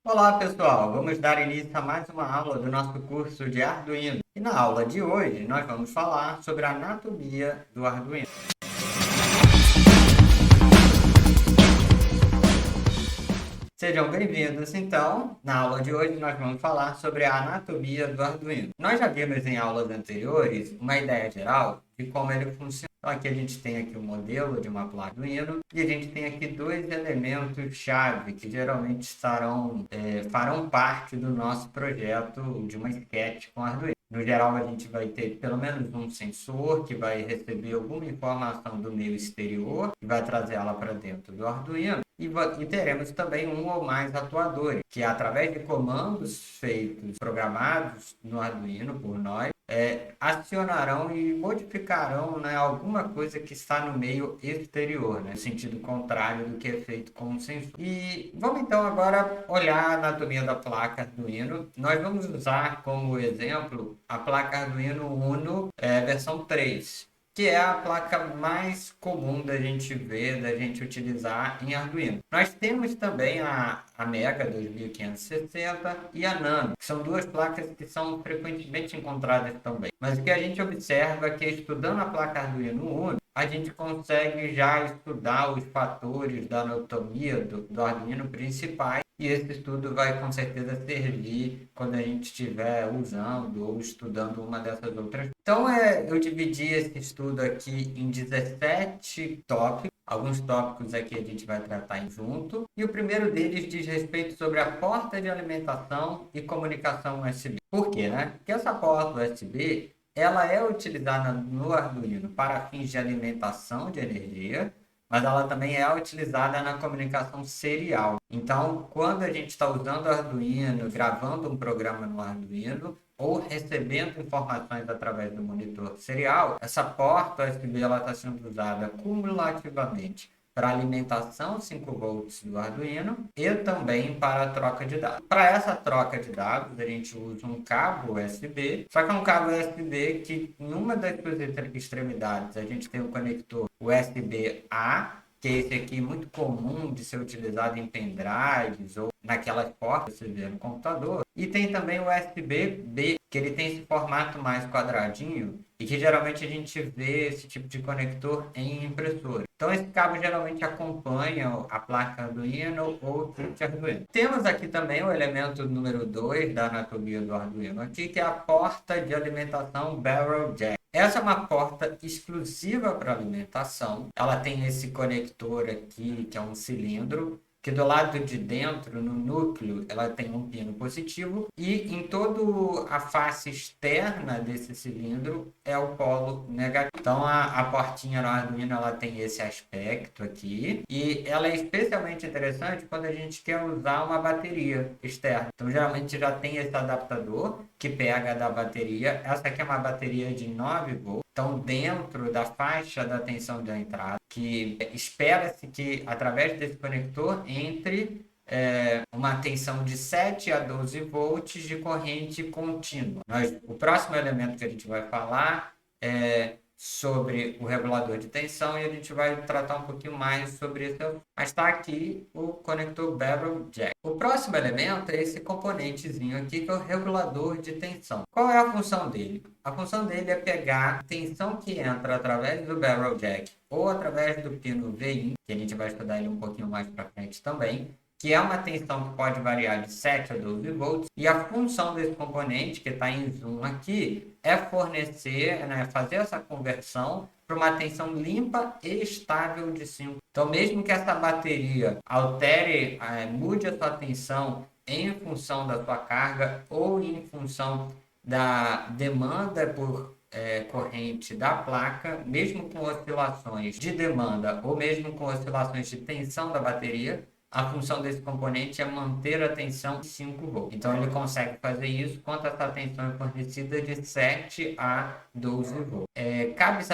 Olá pessoal, vamos dar início a mais uma aula do nosso curso de Arduino. E na aula de hoje nós vamos falar sobre a anatomia do Arduino. Sejam bem-vindos então. Na aula de hoje nós vamos falar sobre a anatomia do Arduino. Nós já vimos em aulas anteriores uma ideia geral de como ele funciona. Então aqui a gente tem aqui o modelo de uma placa Arduino e a gente tem aqui dois elementos-chave que geralmente farão parte do nosso projeto de uma sketch com Arduino. No geral, a gente vai ter pelo menos um sensor que vai receber alguma informação do meio exterior e vai trazer ela para dentro do Arduino. E teremos também um ou mais atuadores, que através de comandos feitos, programados no Arduino por nós, acionarão e modificarão, né, alguma coisa que está no meio exterior, né, no sentido contrário do que é feito com o sensor. E vamos então agora olhar a anatomia da placa Arduino. Nós vamos usar como exemplo a placa Arduino Uno versão 3, que é a placa mais comum da gente ver, da gente utilizar em Arduino. Nós temos também a Mega 2560 e a Nano, que são duas placas que são frequentemente encontradas também. Mas o que a gente observa é que estudando a placa Arduino Uno, a gente consegue já estudar os fatores da anatomia do Arduino principais, e esse estudo vai com certeza servir quando a gente estiver usando ou estudando uma dessas outras. Então, eu dividi esse estudo aqui em 17 tópicos. Alguns tópicos aqui a gente vai tratar junto. E o primeiro deles diz respeito sobre a porta de alimentação e comunicação USB. Por quê, né? Porque essa porta USB, ela é utilizada no Arduino para fins de alimentação de energia, mas ela também é utilizada na comunicação serial. Então, quando a gente está usando o Arduino, gravando um programa no Arduino, ou recebendo informações através do monitor serial, essa porta USB está sendo usada cumulativamente para alimentação 5 volts do Arduino e também para a troca de dados. Para essa troca de dados, a gente usa um cabo USB, só que é um cabo USB que em uma das suas extremidades a gente tem o conector USB-A, que é esse aqui muito comum de ser utilizado em pendrives ou naquelas portas que você vê no computador. E tem também o USB-B, que ele tem esse formato mais quadradinho e que geralmente a gente vê esse tipo de conector em impressora. Então esse cabo geralmente acompanha a placa Arduino ou o kit Arduino. Temos aqui também o elemento número 2 da anatomia do Arduino aqui, que é a porta de alimentação Barrel Jack. Essa é uma porta exclusiva para alimentação. Ela tem esse conector aqui, que é um cilindro, que do lado de dentro, no núcleo, ela tem um pino positivo e em toda a face externa desse cilindro é o polo negativo. Então a portinha no Arduino ela tem esse aspecto aqui e ela é especialmente interessante quando a gente quer usar uma bateria externa. Então geralmente já tem esse adaptador que pega da bateria. Essa aqui é uma bateria de 9 volts. Então, dentro da faixa da tensão da entrada, que espera-se que, através desse conector, entre uma tensão de 7 a 12 volts de corrente contínua. O próximo elemento que a gente vai falar é sobre o regulador de tensão e a gente vai tratar um pouquinho mais sobre isso. Mas está aqui o conector Barrel Jack. O próximo elemento é esse componentezinho aqui, que é o regulador de tensão. Qual é a função dele? A função dele é pegar a tensão que entra através do Barrel Jack ou através do pino VIN, que a gente vai estudar ele um pouquinho mais para frente também, que é uma tensão que pode variar de 7 a 12 volts, e a função desse componente, que está em zoom aqui, é fornecer, né, fazer essa conversão para uma tensão limpa e estável de 5. Então, mesmo que essa bateria altere, mude a sua tensão em função da sua carga ou em função da demanda por corrente da placa, mesmo com oscilações de demanda ou mesmo com oscilações de tensão da bateria, a função desse componente é manter a tensão em 5 volts. Então ele consegue fazer isso quando essa tensão é fornecida de 7 a 12 volts. Cabe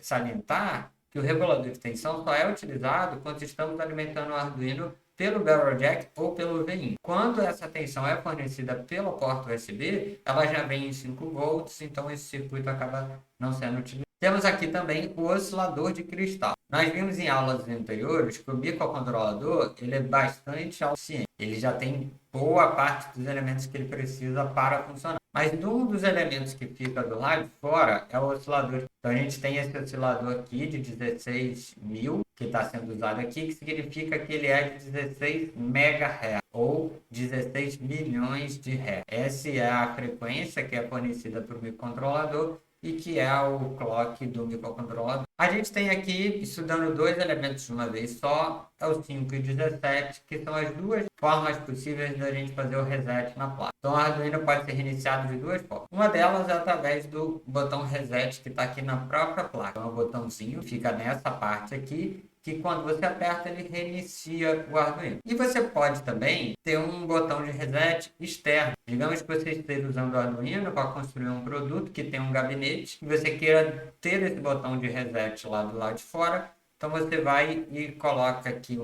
salientar que o regulador de tensão só é utilizado quando estamos alimentando o Arduino pelo Barrel Jack ou pelo VIN. Quando essa tensão é fornecida pela porta USB, ela já vem em 5 volts, então esse circuito acaba não sendo utilizado. Temos aqui também o oscilador de cristal. Nós vimos em aulas anteriores que o microcontrolador ele é bastante autossuficiente. Ele já tem boa parte dos elementos que ele precisa para funcionar. Mas um dos elementos que fica do lado de fora é o oscilador. Então a gente tem esse oscilador aqui de 16.000 que está sendo usado aqui, que significa que ele é de 16 MHz ou 16 milhões de Hz. Essa é a frequência que é fornecida para o microcontrolador e que é o clock do microcontrolador. A gente tem aqui, estudando dois elementos de uma vez só, é o 5 e 17, que são as duas formas possíveis da gente fazer o reset na placa. Então, o Arduino pode ser reiniciado de duas formas. Uma delas é através do botão reset que está aqui na própria placa. Então, o botãozinho fica nessa parte aqui, que quando você aperta, ele reinicia o Arduino. E você pode também ter um botão de reset externo. Digamos que você esteja usando o Arduino para construir um produto que tem um gabinete e você queira ter esse botão de reset lá do lado de fora. Então você vai e coloca aqui,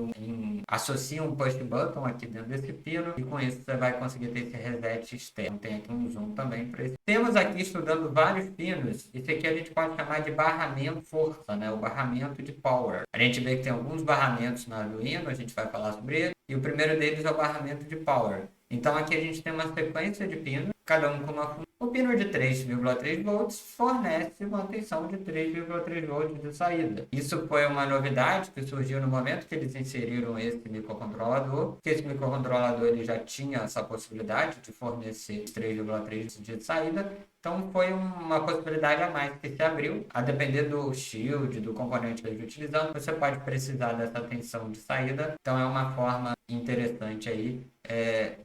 associa um push button aqui dentro desse pino e com isso você vai conseguir ter esse reset externo. Tem aqui um zoom também para isso. Temos aqui estudando vários pinos. Esse aqui a gente pode chamar de barramento força, né? O barramento de power. A gente vê que tem alguns barramentos no Arduino, a gente vai falar sobre ele. E o primeiro deles é o barramento de power. Então aqui a gente tem uma sequência de pinos, cada um com uma função. O pino de 3,3 volts fornece uma tensão de 3,3 volts de saída. Isso foi uma novidade que surgiu no momento que eles inseriram esse microcontrolador, porque esse microcontrolador ele já tinha essa possibilidade de fornecer 3,3 de saída. Então foi uma possibilidade a mais que se abriu. A depender do shield, do componente que ele está utilizando, você pode precisar dessa tensão de saída. Então é uma forma interessante aí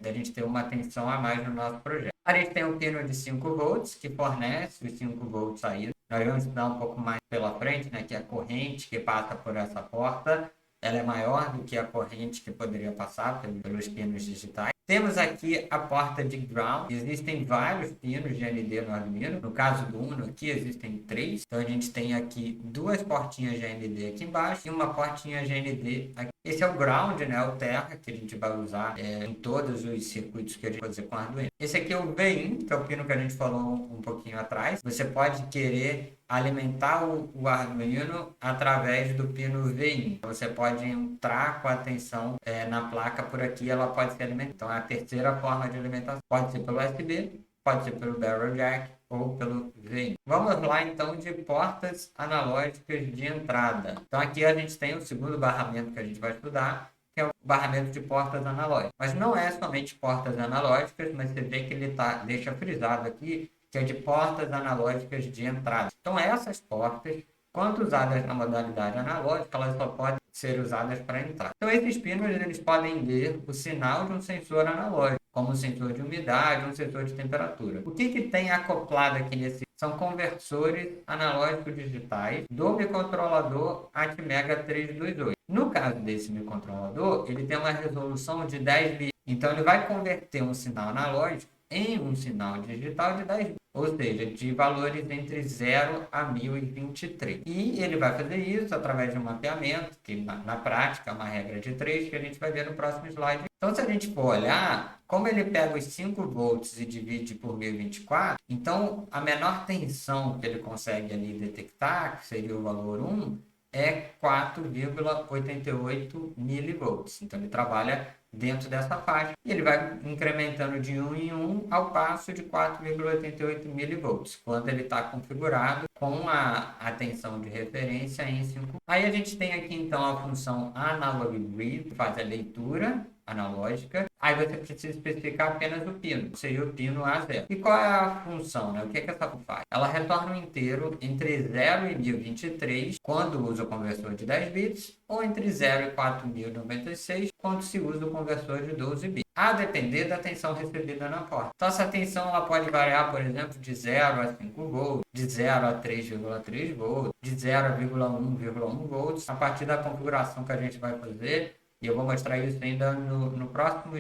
da gente ter uma tensão a mais no nosso projeto. A gente tem um pino de 5 volts que fornece os 5 volts saída. Nós vamos estudar um pouco mais pela frente, né, que a corrente que passa por essa porta ela é maior do que a corrente que poderia passar pelos pinos digitais. Temos aqui a porta de ground. Existem vários pinos GND no Arduino. No caso do Uno aqui existem 3. Então a gente tem aqui duas portinhas GND aqui embaixo e uma portinha GND aqui. Esse é o ground, né? O terra que a gente vai usar em todos os circuitos que a gente vai fazer com o Arduino. Esse aqui é o Vin, que é o pino que a gente falou um pouquinho atrás. Você pode querer alimentar o Arduino através do pino Vin. Você pode entrar com a tensão na placa por aqui, ela pode ser alimentada. Então, é a terceira forma de alimentação. Pode ser pelo USB, pode ser pelo Barrel Jack ou pelo Vin. Vamos lá, então, de portas analógicas de entrada. Então, aqui a gente tem o segundo barramento que a gente vai estudar, que é o barramento de portas analógicas. Mas não é somente portas analógicas, mas você vê que ele deixa frisado aqui, que é de portas analógicas de entrada. Então, essas portas, quando usadas na modalidade analógica, elas só podem ser usadas para entrar. Então, esses pinos eles podem ler o sinal de um sensor analógico, como um sensor de umidade, um sensor de temperatura. O que tem acoplado aqui nesse? São conversores analógicos digitais do microcontrolador Atmega 328. No caso desse microcontrolador, ele tem uma resolução de 10 bits. Então, ele vai converter um sinal analógico em um sinal digital de 10 bits, ou seja, de valores entre 0 a 1023. E ele vai fazer isso através de um mapeamento, que na prática é uma regra de 3, que a gente vai ver no próximo slide. Então, se a gente for olhar, como ele pega os 5 volts e divide por 1024, então a menor tensão que ele consegue ali detectar, que seria o valor 1, é 4,88 milivolts. Então, ele trabalha dentro dessa faixa e ele vai incrementando de 1 em 1 ao passo de 4,88 milivolts, quando ele está configurado com a tensão de referência em 5. Aí a gente tem aqui então a função analog read, que faz a leitura analógica. Aí você precisa especificar apenas o pino, seria o pino A0. E qual é a função, né? O que essa função faz? Ela retorna um inteiro entre 0 e 1023, quando usa o conversor de 10 bits, ou entre 0 e 4096, quando se usa o conversor de 12 bits, a depender da tensão recebida na porta. Então, essa tensão ela pode variar, por exemplo, de 0 a 5 volts, de 0 a 3,3 volts, de 0,1,1 volts, a partir da configuração que a gente vai fazer. E eu vou mostrar isso ainda no próximo,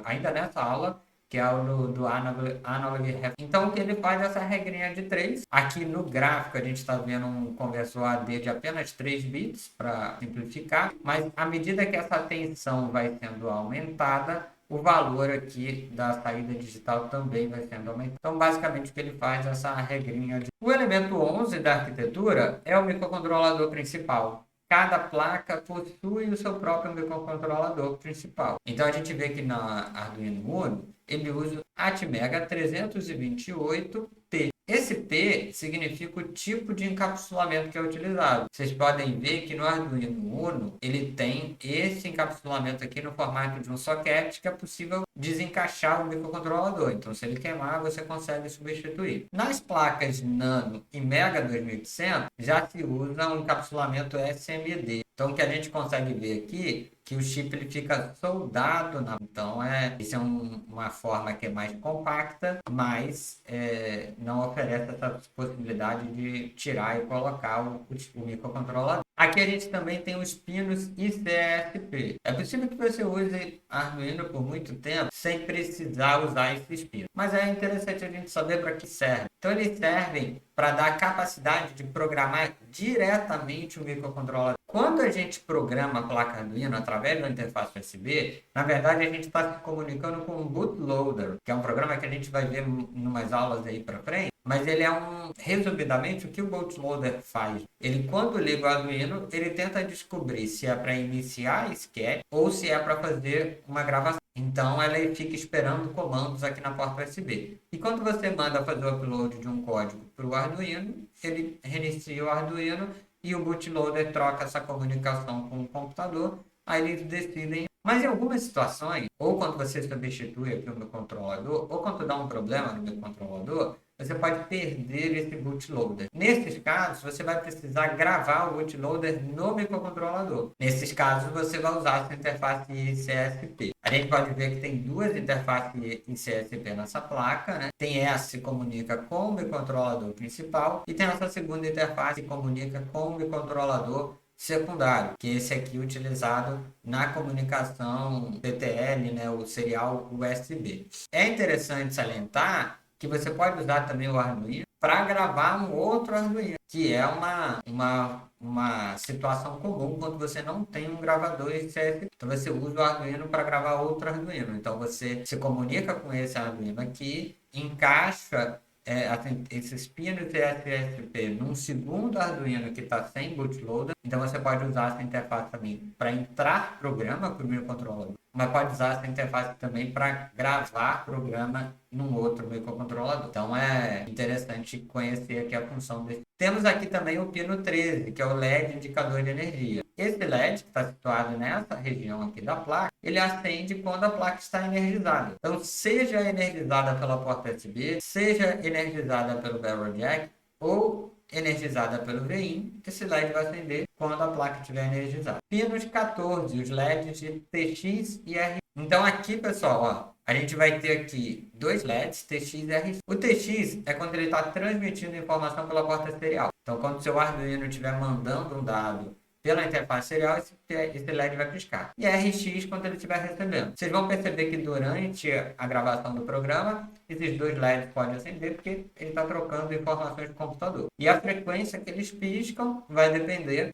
ainda nessa aula, que é o do Analog Reference. Então, o que ele faz é essa regrinha de 3. Aqui no gráfico, a gente está vendo um conversor AD de apenas 3 bits, para simplificar. Mas, à medida que essa tensão vai sendo aumentada, o valor aqui da saída digital também vai sendo aumentado. Então, basicamente, o que ele faz é essa regrinha de... O elemento 11 da arquitetura é o microcontrolador principal. cada placa possui o seu próprio microcontrolador principal. Então a gente vê que na Arduino Uno ele usa o Atmega 328P. Esse P significa o tipo de encapsulamento que é utilizado. Vocês podem ver que no Arduino Uno ele tem esse encapsulamento aqui no formato de um socket que é possível desencaixar o microcontrolador. Então, se ele queimar, você consegue substituir. Nas placas Nano e Mega 2800 já se usa um encapsulamento SMD. Então, o que a gente consegue ver aqui que o chip ele fica soldado então isso é uma forma que é mais compacta, mas não oferece essa possibilidade de tirar e colocar o microcontrolador. Aqui a gente também tem os pinos ICSP. É possível que você use Arduino por muito tempo sem precisar usar esses pinos, mas é interessante a gente saber para que serve. Então eles servem para dar a capacidade de programar diretamente o microcontrolador. Quando a gente programa a placa Arduino através da interface USB, na verdade a gente está se comunicando com o bootloader, que é um programa que a gente vai ver em umas aulas aí para frente, mas ele é resumidamente, o que o bootloader faz? Ele, quando liga o Arduino, ele tenta descobrir se é para iniciar a sketch ou se é para fazer uma gravação. Então, ela fica esperando comandos aqui na porta USB. E quando você manda fazer o upload de um código para o Arduino, ele reinicia o Arduino e o bootloader troca essa comunicação com o computador. Aí eles decidem. Mas em algumas situações, ou quando você substitui aqui o meu controlador, ou quando dá um problema no meu controlador, você pode perder esse bootloader. Nesses casos, você vai precisar gravar o bootloader no microcontrolador. Nesses casos, você vai usar essa interface ICSP. A gente pode ver que tem duas interfaces ICSP nessa placa, né? Tem essa que comunica com o microcontrolador principal e tem essa segunda interface que comunica com o microcontrolador secundário, que é esse aqui utilizado na comunicação TTL, né, o serial USB. É interessante salientar que você pode usar também o Arduino para gravar um outro Arduino, que é uma situação comum quando você não tem um gravador ICSP. Então você usa o Arduino para gravar outro Arduino. Então você se comunica com esse Arduino aqui, encaixa esses pinos ICSP num segundo Arduino que está sem bootloader. Então você pode usar essa interface também para entrar programa para o microcontrolador, mas pode usar essa interface também para gravar programa num outro microcontrolador. Então é interessante conhecer aqui a função desse. Temos aqui também o pino 13, que é o LED indicador de energia. Esse LED, que está situado nessa região aqui da placa, ele acende quando a placa está energizada. Então, seja energizada pela porta USB, seja energizada pelo Barrel Jack ou energizada pelo VIN, esse LED vai acender quando a placa estiver energizada. Pinos 14, os LEDs de TX e RX. Então aqui, pessoal, ó, a gente vai ter aqui dois LEDs, TX e RX. O TX é quando ele está transmitindo informação pela porta serial. Então, quando o seu Arduino estiver mandando um dado pela interface serial, esse LED vai piscar. E RX quando ele estiver recebendo. Vocês vão perceber que durante a gravação do programa, esses dois LEDs podem acender porque ele está trocando informações do computador. E a frequência que eles piscam vai depender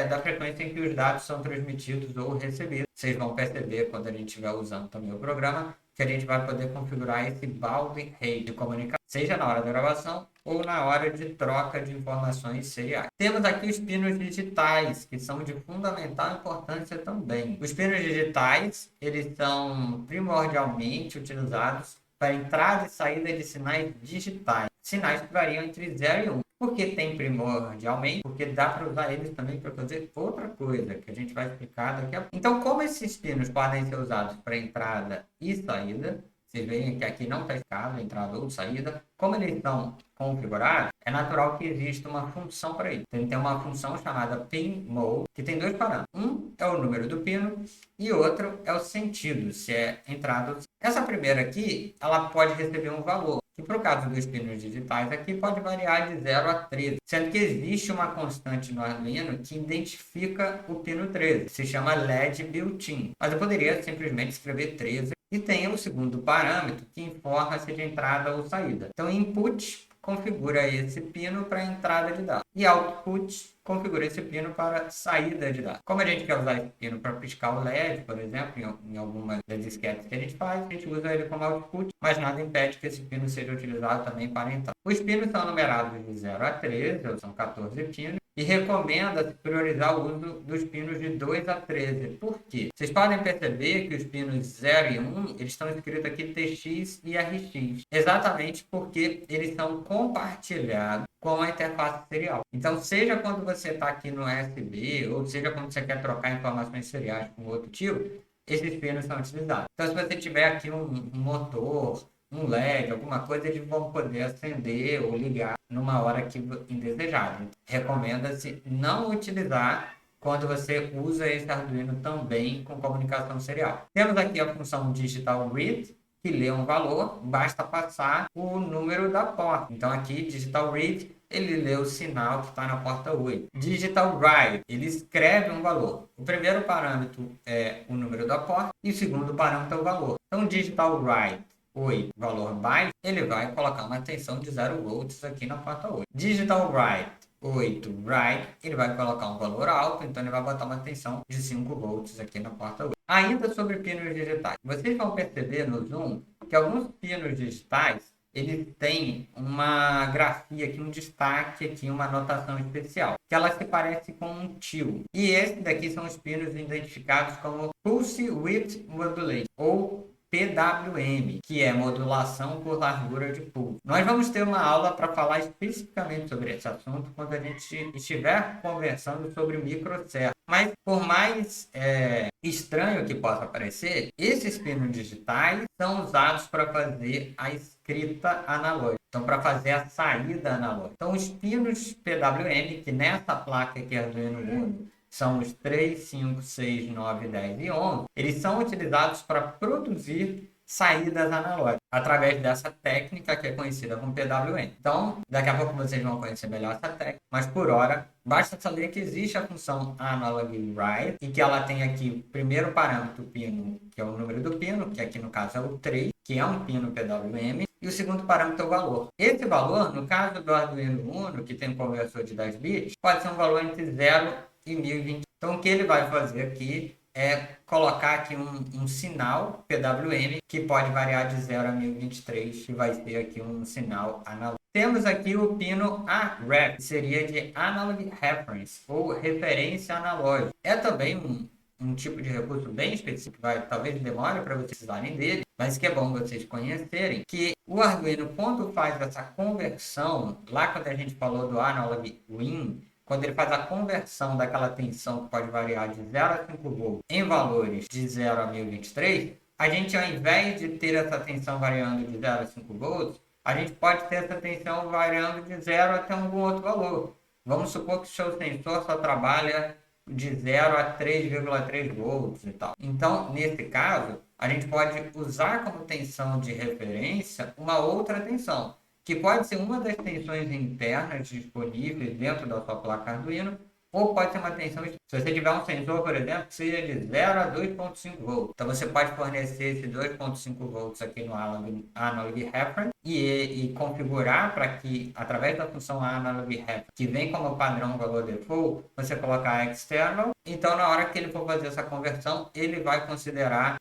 da frequência em que os dados são transmitidos ou recebidos. Vocês vão perceber quando a gente estiver usando também o programa que a gente vai poder configurar esse baud rate de comunicação, seja na hora da gravação ou na hora de troca de informações seriais. Temos aqui os pinos digitais, que são de fundamental importância também. Os pinos digitais, eles são primordialmente utilizados para entrada e saída de sinais digitais. Sinais que variam entre 0 e 1. Por que tem primordialmente? Porque dá para usar eles também para fazer outra coisa, que a gente vai explicar daqui a pouco. Então, como esses pinos podem ser usados para entrada e saída, vocês veem que aqui não está escada, entrada ou saída. Como eles estão configurados, é natural que exista uma função para ele. Então, ele tem uma função chamada pinMode, que tem dois parâmetros. Um é o número do pino e outro é o sentido, se é entrada ou saída. Essa primeira aqui, ela pode receber um valor, que para o caso dos pinos digitais aqui pode variar de 0 a 13, sendo que existe uma constante no Arduino que identifica o pino 13, se chama LED built-in, mas eu poderia simplesmente escrever 13 e tem o segundo parâmetro que informa se de entrada ou saída. Então, input configura esse pino para entrada de dados e output configura esse pino para saída de dados. Como a gente quer usar esse pino para piscar o LED, por exemplo, em algumas das disquetes que a gente faz, a gente usa ele como output, mas nada impede que esse pino seja utilizado também para entrada. Os pinos são numerados de 0 a 13, ou são 14 pinos, e recomenda priorizar o uso dos pinos de 2 a 13. Por quê? Vocês podem perceber que os pinos 0 e 1, eles estão escritos aqui TX e RX, exatamente porque eles são compartilhados com a interface serial. Então, seja quando você está aqui no USB, ou seja quando você quer trocar informações seriais com outro tipo, esses pinos são utilizados. Então, se você tiver aqui um motor, um LED, alguma coisa, eles vão poder acender ou ligar numa hora que indesejada. Recomenda-se não utilizar quando você usa esse Arduino também com comunicação serial. Temos aqui a função Digital Read, que lê um valor, basta passar o número da porta. Então aqui, Digital Read, ele lê o sinal que está na porta 8. Digital Write, ele escreve um valor. O primeiro parâmetro é o número da porta e o segundo parâmetro é o valor. Então, Digital Write 8, valor byte, ele vai colocar uma tensão de 0 volts aqui na porta 8. Digital Write 8, write, ele vai colocar um valor alto, então ele vai botar uma tensão de 5 volts aqui na porta 8. Ainda sobre pinos digitais, vocês vão perceber no zoom que alguns pinos digitais, eles têm uma grafia aqui, um destaque aqui, uma anotação especial, que ela se parece com um tio. E esses daqui são os pinos identificados como Pulse Width Modulation, ou PWM, que é modulação por largura de pulso. Nós vamos ter uma aula para falar especificamente sobre esse assunto quando a gente estiver conversando sobre microservo. Mas por mais estranho que possa parecer, esses pinos digitais são usados para fazer a escrita analógica. Então, para fazer a saída analógica. Então, os pinos PWM, que nessa placa aqui Arduino Uno, são os 3, 5, 6, 9, 10 e 11, eles são utilizados para produzir saídas analógicas, através dessa técnica que é conhecida como PWM. Então, daqui a pouco vocês vão conhecer melhor essa técnica, mas por hora, basta saber que existe a função Analog Write, e que ela tem aqui o primeiro parâmetro pino, que é o número do pino, que aqui no caso é o 3, que é um pino PWM, e o segundo parâmetro é o valor. Esse valor, no caso do Arduino Uno, que tem um conversor de 10 bits, pode ser um valor entre 0 e 1020. Então, o que ele vai fazer aqui é colocar aqui um sinal PWM que pode variar de 0 a 1023, que vai ser aqui um sinal analógico. Temos aqui o pino AREF, que seria de Analog Reference, ou referência analógica. É também um tipo de recurso bem específico, talvez demore para vocês precisarem dele, mas que é bom vocês conhecerem, que o Arduino, quando faz essa conversão, lá quando a gente falou do Analog Win, quando ele faz a conversão daquela tensão que pode variar de 0 a 5 volts em valores de 0 a 1023, a gente, ao invés de ter essa tensão variando de 0 a 5 volts, a gente pode ter essa tensão variando de 0 até algum outro valor. Vamos supor que o seu sensor só trabalha de 0 a 3,3 volts e tal. Então, nesse caso, a gente pode usar como tensão de referência uma outra tensão, que pode ser uma das tensões internas disponíveis dentro da sua placa Arduino, ou pode ser uma tensão. Se você tiver um sensor, por exemplo, que seja de 0 a 2,5 volts, então você pode fornecer esse 2,5 volts aqui no Analog Reference e configurar para que, através da função Analog Reference, que vem como padrão valor default, você colocar external. Então, na hora que ele for fazer essa conversão, ele vai considerar,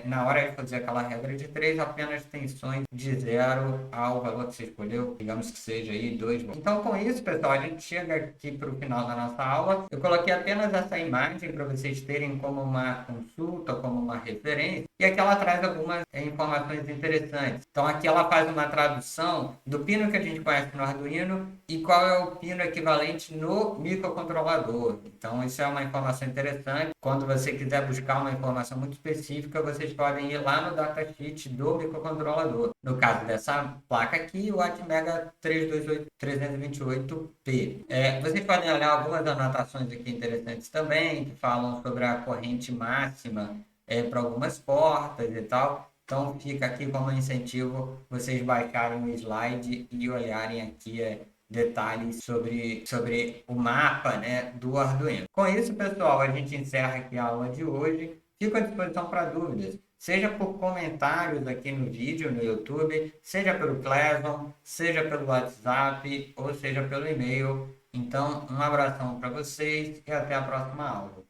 na hora de fazer aquela regra de 3, apenas tensões de 0 ao valor que você escolheu, digamos que seja aí 2 volts. Então, com isso, pessoal, a gente chega aqui para o final da nossa aula. Eu coloquei apenas essa imagem para vocês terem como uma consulta, como uma referência, e aqui ela traz algumas informações interessantes. Então, aqui ela faz uma tradução do pino que a gente conhece no Arduino e qual é o pino equivalente no microcontrolador. Então, isso é uma informação interessante. Quando você quiser buscar uma informação muito específica, vocês podem ir lá no datasheet do microcontrolador. No caso dessa placa aqui, o Atmega 328P. Vocês podem olhar algumas anotações aqui interessantes também, que falam sobre a corrente máxima para algumas portas e tal. Então, fica aqui como incentivo vocês baixarem o slide e olharem aqui detalhes sobre o mapa, né, do Arduino. Com isso, pessoal, a gente encerra aqui a aula de hoje. Fico à disposição para dúvidas, seja por comentários aqui no vídeo, no YouTube, seja pelo Classroom, seja pelo WhatsApp ou seja pelo e-mail. Então, um abração para vocês e até a próxima aula.